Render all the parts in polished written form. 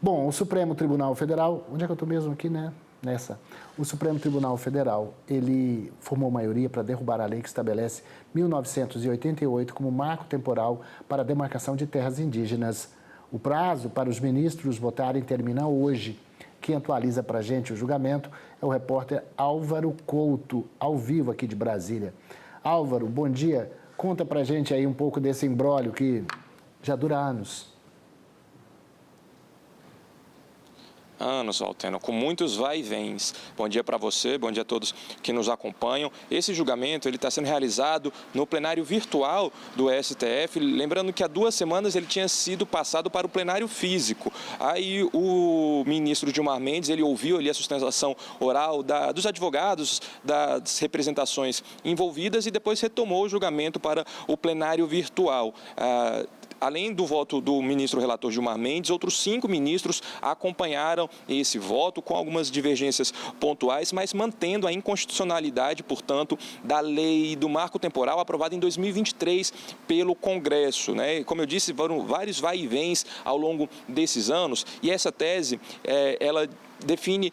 Bom, o Supremo Tribunal Federal, onde é que eu estou mesmo aqui, né? Nessa. O Supremo Tribunal Federal, ele formou maioria para derrubar a lei que estabelece 1988 como marco temporal para a demarcação de terras indígenas. O prazo para os ministros votarem termina hoje. Quem atualiza para a gente o julgamento é o repórter Álvaro Couto, ao vivo aqui de Brasília. Álvaro, bom dia. Conta para a gente aí um pouco desse imbróglio que já dura anos. Anos, Valteno, com muitos vai e vens. Bom dia para você, bom dia a todos que nos acompanham. Esse julgamento está sendo realizado no plenário virtual do STF, lembrando que há 2 semanas ele tinha sido passado para o plenário físico. Aí o ministro Gilmar Mendes, ele ouviu ali a sustentação oral dos advogados, das representações envolvidas e depois retomou o julgamento para o plenário virtual. Além do voto do ministro relator Gilmar Mendes, outros 5 ministros acompanharam esse voto com algumas divergências pontuais, mas mantendo a inconstitucionalidade, portanto, da lei do marco temporal aprovada em 2023 pelo Congresso, né? Como eu disse, foram vários vai e vens ao longo desses anos e essa tese, ela define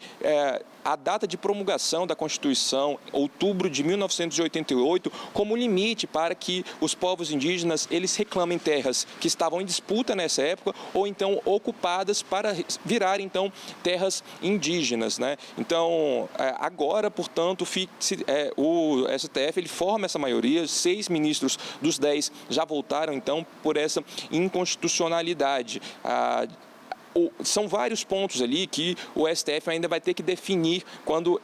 a data de promulgação da Constituição, outubro de 1988, como limite para que os povos indígenas eles reclamem terras que estavam em disputa nessa época ou então ocupadas para virar então terras indígenas, né? Então agora, portanto, o STF ele forma essa maioria, 6 ministros dos 10 já voltaram então por essa inconstitucionalidade. São vários pontos ali que o STF ainda vai ter que definir quando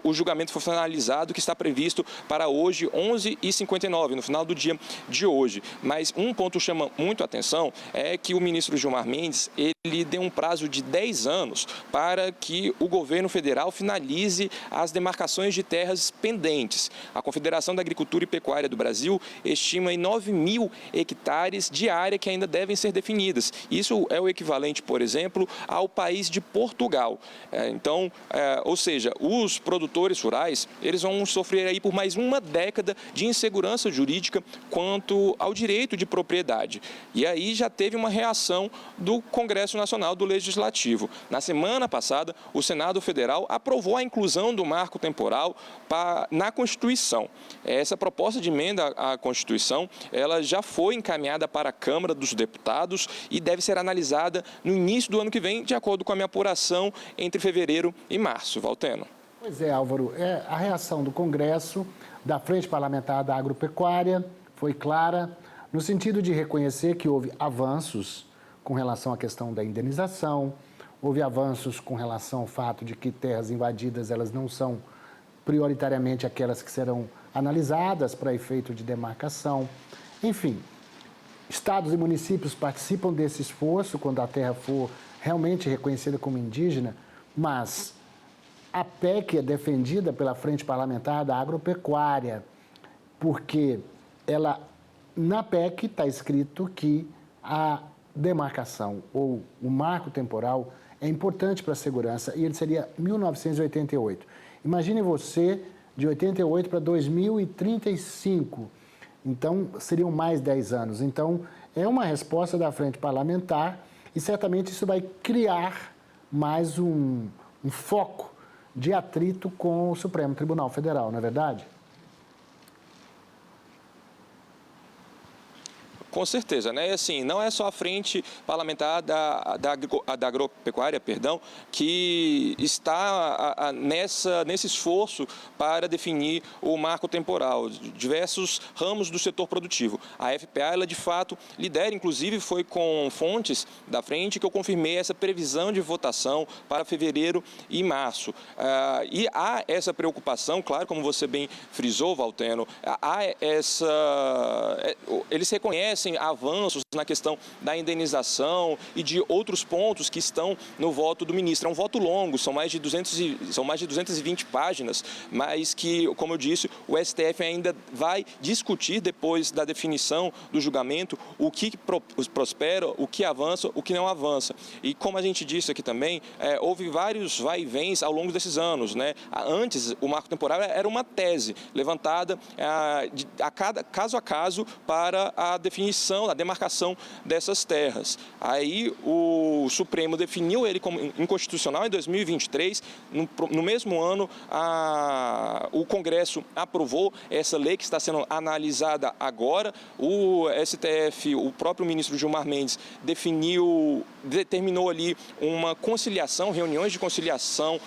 o julgamento for finalizado, que está previsto para hoje, 11h59, no final do dia de hoje. Mas um ponto chama muito a atenção é que o ministro Gilmar Mendes, ele deu um prazo de 10 anos para que o governo federal finalize as demarcações de terras pendentes. A Confederação da Agricultura e Pecuária do Brasil estima em 9.000 hectares de área que ainda devem ser definidas. Isso é o equivalente, por exemplo, ao país de Portugal. Ou seja, os produtores rurais, eles vão sofrer aí por mais uma década de insegurança jurídica quanto ao direito de propriedade. E aí já teve uma reação do Congresso Nacional, do Legislativo. Na semana passada, o Senado Federal aprovou a inclusão do marco temporal na Constituição. Essa proposta de emenda à Constituição, ela já foi encaminhada para a Câmara dos Deputados e deve ser analisada no início do ano que vem, de acordo com a minha apuração, entre fevereiro e março. Valteno. Pois é, Álvaro, a reação do Congresso, da Frente Parlamentar da Agropecuária, foi clara, no sentido de reconhecer que houve avanços com relação à questão da indenização, houve avanços com relação ao fato de que terras invadidas, elas não são prioritariamente aquelas que serão analisadas para efeito de demarcação. Enfim, estados e municípios participam desse esforço quando a terra for realmente reconhecida como indígena, mas a PEC é defendida pela Frente Parlamentar da Agropecuária, porque na PEC está escrito que a demarcação ou o marco temporal é importante para a segurança e ele seria 1988. Imagine você de 88 para 2035. Então, seriam mais 10 anos. Então, é uma resposta da Frente Parlamentar e certamente isso vai criar mais um foco de atrito com o Supremo Tribunal Federal, não é verdade? Com certeza, né? E assim, não é só a Frente Parlamentar da Agropecuária, que está nesse esforço para definir o marco temporal, diversos ramos do setor produtivo. A FPA, ela de fato lidera, inclusive foi com fontes da frente que eu confirmei essa previsão de votação para fevereiro e março. E há essa preocupação, claro, como você bem frisou, Valteno, eles reconhecem avanços na questão da indenização e de outros pontos que estão no voto do ministro. É um voto longo, são mais de 220 páginas, mas que, como eu disse, o STF ainda vai discutir depois da definição do julgamento o que prospera, o que avança, o que não avança. E como a gente disse aqui também, houve vários vai e vens ao longo desses anos, né? Antes, o marco temporal era uma tese levantada caso a caso para a definição definição, a demarcação dessas terras. Aí o Supremo definiu ele como inconstitucional em 2023. No mesmo ano, o Congresso aprovou essa lei que está sendo analisada agora. O STF, o próprio ministro Gilmar Mendes, determinou ali uma conciliação, reuniões de conciliação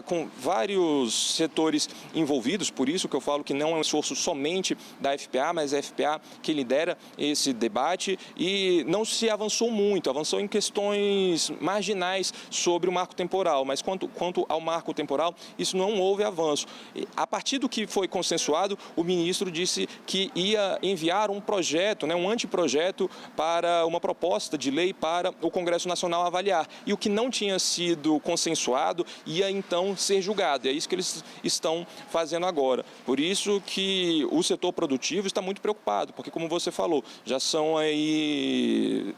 com vários setores envolvidos. Por isso que eu falo que não é um esforço somente da FPA, mas a FPA que lidera esse debate, e não se avançou muito, avançou em questões marginais sobre o marco temporal, mas quanto ao marco temporal, isso não houve avanço. A partir do que foi consensuado, o ministro disse que ia enviar um projeto, um anteprojeto para uma proposta de lei para o Congresso Nacional avaliar. E o que não tinha sido consensuado ia então ser julgado. E é isso que eles estão fazendo agora. Por isso que o setor produtivo está muito preocupado, porque, como você falou, já são aí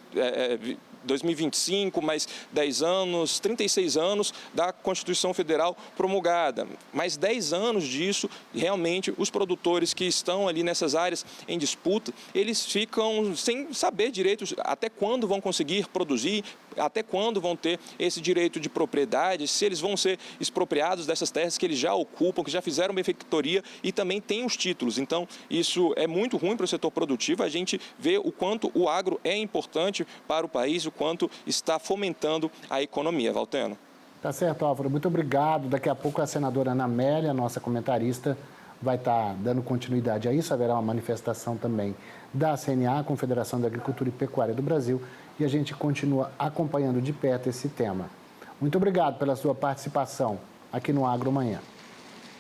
2025, mais 10 anos, 36 anos da Constituição Federal promulgada. Mais 10 anos disso, realmente, os produtores que estão ali nessas áreas em disputa, eles ficam sem saber direito até quando vão conseguir produzir, até quando vão ter esse direito de propriedade, se eles vão ser expropriados dessas terras que eles já ocupam, que já fizeram benfeitoria e também têm os títulos. Então, isso é muito ruim para o setor produtivo. A gente vê o quanto o agro é importante para o país, o quanto está fomentando a economia. Valteno. Tá certo, Álvaro. Muito obrigado. Daqui a pouco a senadora Ana Amélia, nossa comentarista, vai estar dando continuidade a isso. Haverá uma manifestação também da CNA, Confederação da Agricultura e Pecuária do Brasil, e a gente continua acompanhando de perto esse tema. Muito obrigado pela sua participação aqui no Agro Manhã.